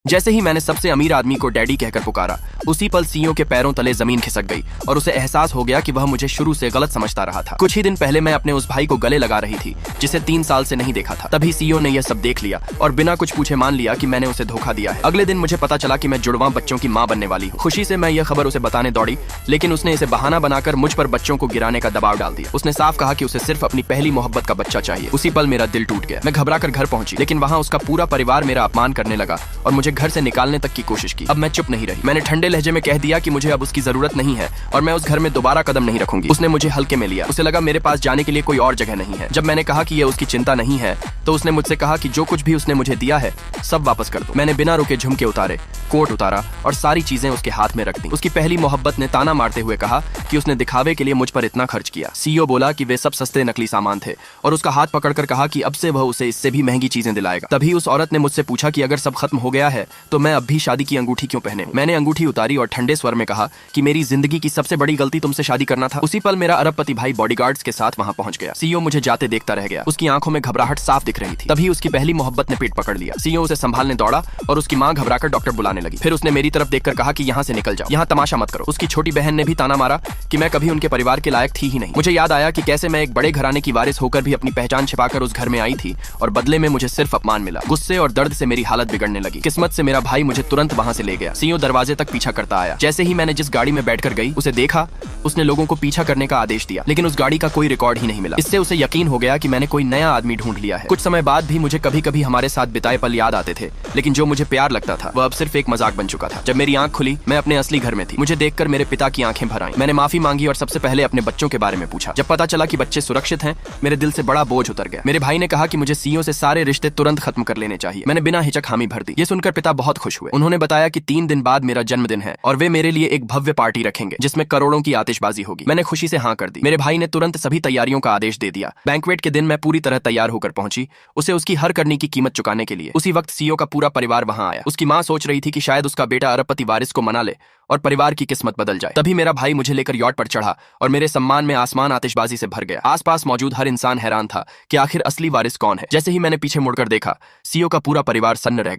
जैसे ही मैंने सबसे अमीर आदमी को डैडी कहकर पुकारा, उसी पल सीईओ के पैरों तले जमीन खिसक गई और उसे एहसास हो गया कि वह मुझे शुरू से गलत समझता रहा था। कुछ ही दिन पहले मैं अपने उस भाई को गले लगा रही थी जिसे 3 साल से नहीं देखा था। तभी सीईओ ने यह सब देख लिया और बिना कुछ पूछे मान लिया कि मैंने उसे धोखा दिया है। अगले दिन मुझे पता चला कि मैं जुड़वां बच्चों की मां बनने वाली हूँ। खुशी से मैं यह खबर उसे बताने दौड़ी, लेकिन उसने इसे बहाना बनाकर मुझ पर बच्चों को गिराने का दबाव डाल दिया। उसने साफ कहा कि उसे सिर्फ अपनी पहली मोहब्बत का बच्चा चाहिए। उसी पल मेरा दिल टूट गया। मैं घबराकर घर पहुंची, लेकिन वहां उसका पूरा परिवार मेरा अपमान करने लगा और मुझे घर से निकालने तक की कोशिश की। अब मैं चुप नहीं रही। मैंने ठंडे लहजे में कह दिया कि मुझे अब उसकी जरूरत नहीं है और मैं उस घर में दोबारा कदम नहीं रखूंगी। उसने मुझे हल्के में लिया। उसे लगा मेरे पास जाने के लिए कोई और जगह नहीं है। जब मैंने कहा कि ये उसकी चिंता नहीं है, तो उसने मुझसे कहा कि जो कुछ भी उसने मुझे दिया है सब वापस कर दो। मैंने बिना रुके झुमके उतारे, कोट उतारा और सारी चीजें उसके हाथ में रख दी। उसकी पहली मोहब्बत ने ताना मारते हुए कहा कि उसने दिखावे के लिए मुझ पर इतना खर्च किया। सीईओ बोला कि वे सब सस्ते नकली सामान थे और उसका हाथ पकड़कर कहा कि अब से वह उसे इससे भी महंगी चीजें दिलाएगा। तभी उस औरत ने मुझसे पूछा कि अगर सब खत्म हो गया है तो मैं अब भी शादी की अंगूठी क्यों पहने। मैंने अंगूठी उतारी और ठंडे स्वर में कहा कि मेरी जिंदगी की सबसे बड़ी गलती तुमसे शादी करना था। उसी पल मेरा अरबपति भाई बॉडीगार्ड्स के साथ वहां पहुंच गया। सीईओ मुझे जाते देखता रह गया। उसकी आंखों में घबराहट साफ दिख रही थी। तभी उसकी पहली मोहब्बत ने पेट पकड़ लिया। सीईओ उसे संभालने दौड़ा और उसकी मां घबराकर डॉक्टर बुलाने लगी। फिर उसने मेरी तरफ देखकर कहा कि यहाँ से निकल जाओ, यहाँ तमाशा मत करो। उसकी छोटी बहन ने भी ताना मारा कि मैं कभी उनके परिवार के लायक थी ही नहीं। मुझे याद आया कि कैसे मैं एक बड़े घराने की वारिस होकर भी अपनी पहचान छिपाकर उस घर में आई थी और बदले में मुझे सिर्फ अपमान मिला। गुस्से और दर्द से मेरी हालत बिगड़ने लगी। किस्मत से मेरा भाई मुझे तुरंत वहां से ले गया। सीईओ दरवाजे तक पीछा करता आया। जैसे ही मैंने जिस गाड़ी में बैठकर गई उसे देखा, उसने लोगों को पीछा करने का आदेश दिया, लेकिन उस गाड़ी का कोई रिकॉर्ड ही नहीं मिला। इससे उसे यकीन हो गया कि मैंने कोई नया आदमी ढूंढ लिया है। कुछ समय बाद भी मुझे कभी कभी हमारे साथ बिताए पल याद आते थे, लेकिन जो मुझे प्यार लगता था वह अब सिर्फ एक मजाक बन चुका था। जब मेरी आंख खुली, मैं अपने असली घर में थी। मुझे देखकर मेरे पिता की आंखें भर आईं। मैंने माफी मांगी और सबसे पहले अपने बच्चों के बारे में पूछा। जब पता चला कि बच्चे सुरक्षित हैं, मेरे दिल से बड़ा बोझ उतर गया। मेरे भाई ने कहा कि मुझे सीईओ से सारे रिश्ते तुरंत खत्म कर लेने चाहिए। मैंने बिना हिचक हामी भर दी। ये सुनकर पिता बहुत खुश हुए। उन्होंने बताया कि 3 दिन बाद मेरा जन्मदिन है और वे मेरे लिए एक भव्य पार्टी रखेंगे जिसमें करोड़ों की आतिशबाजी होगी। मैंने खुशी से हाँ कर दी। मेरे भाई ने तुरंत सभी तैयारियों का आदेश दे दिया। बैंक्वेट के दिन मैं पूरी तरह तैयार होकर पहुंची, उसे उसकी हर करनी की कीमत चुकाने के लिए। उसी वक्त सीईओ का पूरा परिवार वहां आया। उसकी मां सोच रही थी कि शायद उसका बेटा अरबपति वारिस को मना ले और परिवार की किस्मत बदल जाए। तभी मेरा भाई मुझे लेकर यॉट पर चढ़ा और मेरे सम्मान में आसमान आतिशबाजी से भर गया। आसपास मौजूद हर इंसान हैरान था कि आखिर असली वारिस कौन है। जैसे ही मैंने पीछे मुड़कर देखा, सीईओ का पूरा परिवार सन्न रह गया।